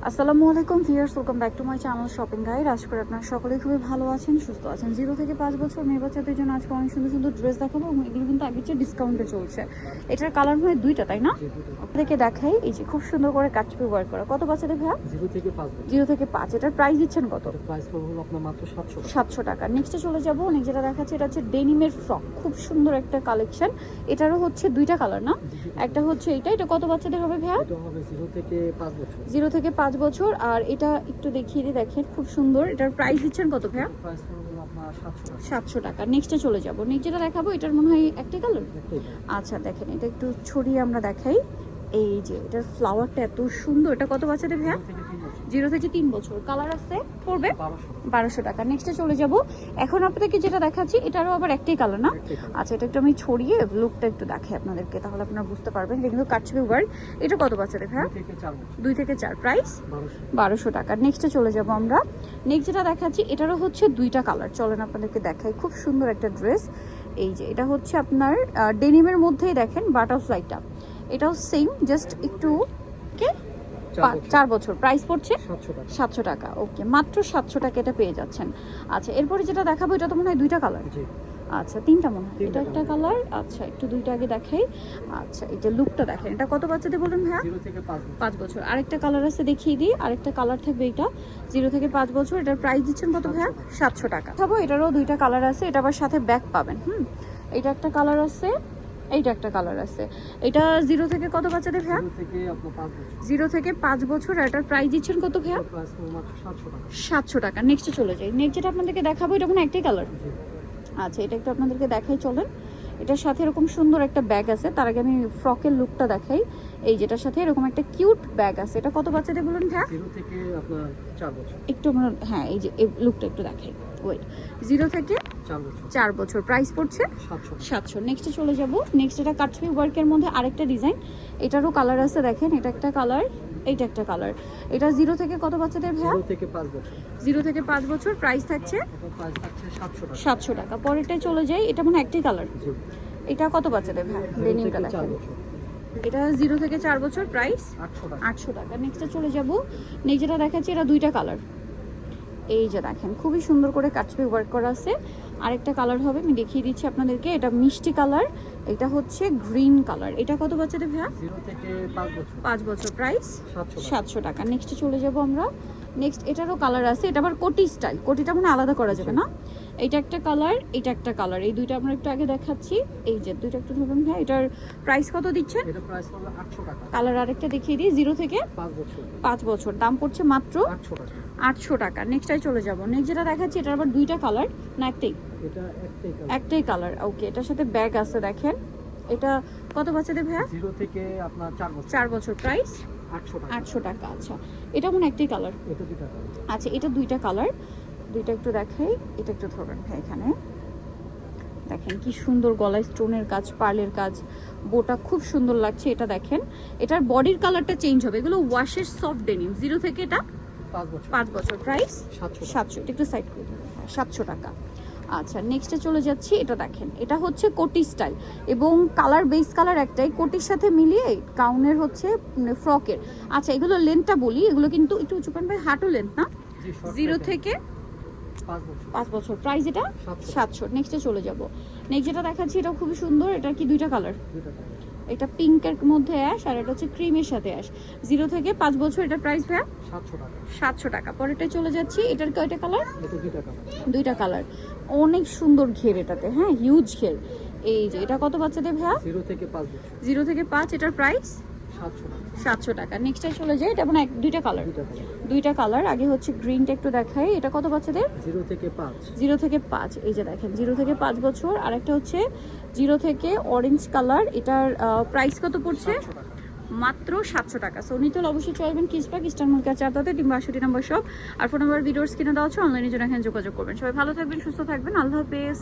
আসসালামু আলাইকুম viewers, welcome back to my channel shopping guide. আশা করি আপনারা সকলেই খুবই ভালো আছেন, সুস্থ আছেন। 0 থেকে 5 বছর মেয়ে বাচ্চাদের জন্য আজকে অনেক সুন্দর সুন্দর ড্রেস দেখাবো এবং এগুলো কিন্তু আগের চেয়ে ডিসকাউন্টে চলছে। এটার কালার হয় দুইটা, তাই না? আপনাদেরকে দেখাই, এই যে খুব সুন্দর করে কাটছবি ওয়ার্ক করা। কত বাচ্চাদের ভাইয়া? 0 থেকে 5। এটার প্রাইস দিচ্ছেন কত? প্রাইস হলো আপনার মাত্র 700 টাকা। নেক্সটে চলে যাবো। নেক্সট যেটা দেখাচ্ছে এটা হচ্ছে ডেনিমের ফ্রক, খুব সুন্দর একটা কালেকশন। এটারও হচ্ছে দুইটা কালার না, একটা হচ্ছে এটা কত বাচ্চাদের হবে ভাইয়া? এটা হবে 0 থেকে 5 বছর। 0 থেকে 5 বছর। আর এটা একটু দেখিয়ে দিই, দেখেন খুব সুন্দর। এটার প্রাইস দিচ্ছেন কত ভাইয়া? প্রাইস হলো আপনার 700 টাকা। নেক্সটে চলে যাবো। নেক্সট যেটা দেখাবো এটার মনে হয় একটাই কালার। আচ্ছা দেখেন, এটা একটু ছড়িয়ে আমরা দেখাই। এই যে এটার ফ্লাওয়ারটা এত সুন্দর। এটা কত বাচ্চাদের ভাইয়া? 0 থেকে 3 বছর। কালার আছে, পড়বে 1200 টাকা। নেক্সটে চলে যাব। এখন আপনাদেরকে যেটা দেখাচ্ছি এটারও আবার একটাই কালার না? আচ্ছা, এটা একটু আমি ছড়িয়ে লুকটা একটু দেখাই আপনাদেরকে, তাহলে আপনারা বুঝতে পারবেন। এটা কিন্তু কাটছবি ওয়ার্ক। এটা কত বাচ্চাদের ভাইয়া? 2 থেকে 4। প্রাইস 1200 টাকা। নেক্সটে চলে যাব আমরা। নেক্সট যেটা দেখাচ্ছি এটারও হচ্ছে দুইটা কালার। চলেন আপনাদেরকে দেখাই। খুব সুন্দর একটা ড্রেস। এই যে এটা হচ্ছে আপনার ডেনিমের মধ্যেই দেখেন বাটারফ্লাইটা। এটাও সেম, জাস্ট একটু 4 বছর। প্রাইস পড়ছে 700 টাকা। ওকে, মাত্র 700 টাকা এটা পেয়ে যাচ্ছেন। আচ্ছা, এরপরে যেটা দেখাবো এটা তো মনে হয় দুইটা কালার। আচ্ছা, তিনটা মনে হয়। এটা একটা কালার। আচ্ছা, একটু দুইটা আগে দেখাই। আচ্ছা, এই যে লুকটা দেখেন। এটা কত বাচ্চাদের বলুন ভাইয়া? 0 থেকে 5 বছর। আরেকটা কালার আছে, দেখিয়ে দিই। আরেকটা কালার থাকবে এটা 0 থেকে 5 বছর। এটার প্রাইস দিচ্ছেন কত ভাইয়া? 700 টাকা। খাবো, এটারও দুইটা কালার আছে। এটা আবার সাথে ব্যাগ পাবেন। এটা একটা কালার আছে, এইটা একটা কালার আছে। এটা 0 থেকে কত বাচ্চাদের ভাইয়া? 0 থেকে 5 বছর। এটার প্রাইস দিচ্ছেন কত ভাইয়া? 700 টাকা। নেক্সটে চলে যাই। নেক্সট যেটা আপনাদেরকে দেখাবো এটা কোনো একটাই কালার। আচ্ছা, এটা একটু আপনাদেরকে দেখাই, চলেন। এটার সাথে এরকম সুন্দর একটা ব্যাগ আছে। তার আগে আমি ফ্রকের লুকটা দেখাই। এই যেটার সাথে এরকম একটা কিউট ব্যাগ আছে। এটা কত বাচ্চাদের বলুন ভাইয়া? 0 থেকে আপনার 4 বছর। একটু আমরা, হ্যাঁ, এই যে এই লুকটা একটু দেখাই। ওয়েট, 0 থেকে 4 বছর। প্রাইস পড়ছে 700। নেক্সটে চলে যাব। নেক্সট এটা কাটছবি ওয়ার্কের মধ্যে আরেকটা ডিজাইন। এটারও কালার আছে, দেখেন। এটা একটা কালার, এইটা একটা কালার। এটা 0 থেকে কত বাচ্চাদের ভাইয়া? 0 থেকে 5 বছর। 0 থেকে 5 বছর। প্রাইস থাকছে 700 টাকা। পরেরটায় চলে যাই। এটা মনে হয় একটাই কালার। এটা কত বাচ্চাদের ভাইয়া? ডেনিমটা দেখেন। এটা 0 থেকে 4 বছর। প্রাইস 800 টাকা। নেক্সটে চলে যাব। নেক্সট যেটা দেখাচ্ছি এটা দুইটা কালার। এই যে দেখেন, খুবই সুন্দর করে কাটছবি ওয়ার্ক করা আছে। আরেকটা কালার হবে, আমি দেখিয়ে দিচ্ছি আপনাদেরকে। এটা মিষ্টি কালার, এটা হচ্ছে গ্রিন কালার। এটা কত বাচ্চাদের ভাইয়া? 0 থেকে 5 বছর। প্রাইস 700 টাকা। নেক্সটে চলে যাব আমরা। নেক্সট এটারও কালার আছে। এটা আবার কোটি স্টাইল। কোটিটা মানে আলাদা করা যাবে না? এইটা একটা কালার, এটা একটা কালার। এই দুইটা আমরা একটু আগে দেখাচ্ছি। এই যে দুইটা একটু ধরুন ভাই। এটার প্রাইস কত দিচ্ছেন? এটা প্রাইস হলো 800 টাকা। কালার আরেকটা দেখিয়ে দিই। 0 থেকে 5 বছর। দাম পড়ছে মাত্র 800 টাকা। নেক্সটটাই চলে যাব। নেক্সট যেটা দেখাচ্ছি এটা আবার দুইটা কালার না একটাই? এটা একটাই কালার। ওকে, এটার সাথে ব্যাগ আছে, দেখেন। এটা কত বাচ্চাদের ভাইয়া? 0 থেকে আপনার 4 বছর। প্রাইস 800 টাকা। আচ্ছা, এটা মনে একটাই কালার। আচ্ছা, এটা দুইটা কালার। দুইটা একটু দেখাই। এটা একটু ধরবেন ভাই। এখানে দেখেন কি সুন্দর গলায় স্টোনের কাজ, পার্লের কাজ, বোটা খুব সুন্দর লাগছে। এটা দেখেন, এটার বডির কালারটা চেঞ্জ হবে। এগুলো ওয়াশের সফট ডেনিম। 0 থেকে এটা 5 বছর। প্রাইস 700। একটু সাইড করে দেবেন। 700 টাকা। আচ্ছা, নেক্সটে চলে যাচ্ছি। এটা দেখেন, এটা হচ্ছে কোটি স্টাইল এবং কালার বেস কালার একটাই। কোটির সাথে মিলিয়ে গাউনের হচ্ছে ফ্রকের। আচ্ছা, এগুলো লেন্থটা বলি। এগুলো কিন্তু একটু উঁচু পান ভাই, হাঁটু লেন্থ না? 0 থেকে 5 বছর। প্রাইস এটা 700। নেক্সটে চলে যাব। নেক্সট যেটা দেখাচ্ছি এটাও খুবই সুন্দর। এটার কি দুইটা কালার? এটা পিঙ্কের মধ্যে অ্যাশ আর এটা হচ্ছে ক্রিমের সাথে অ্যাশ। 0 থেকে 5 বছর। এটার প্রাইস ভাইয়া 700 টাকা। পরেরটায় চলে যাচ্ছি। এটার কয়টা কালার? দুইটা কালার। অনেক সুন্দর ঘের এটাতে, হ্যাঁ, হিউজ ঘের। এই যে এটা কত বাচ্চাদের ভাইয়া? 0 থেকে 5। এটার প্রাইস 700 টাকা। নেক্সটটাই চলে যায়। এটা মানে দুইটা কালার। আগে হচ্ছে গ্রিনটা একটু দেখাই। এটা কত বাচ্চাদের? 0 থেকে 5। এই যে দেখেন, 0 থেকে 5 বছর। আর একটা হচ্ছে 0 থেকে অরেঞ্জ কালার। এটার প্রাইস কত পড়ছে? মাত্র 700 টাকা। সো নিতে হলে অবশ্যই চলবেন কিসপাক ইস্টার্ন মার্কেট 4 কিংবা 62 নম্বর শপ। আর ফোন নাম্বার ভিডিওর স্ক্রিনে দেওয়া আছে। অনলাইনে জন্য এখানে যোগাযোগ করবেন। সবাই ভালো থাকবেন, সুস্থ থাকবেন। আল্লাহ হাফেজ।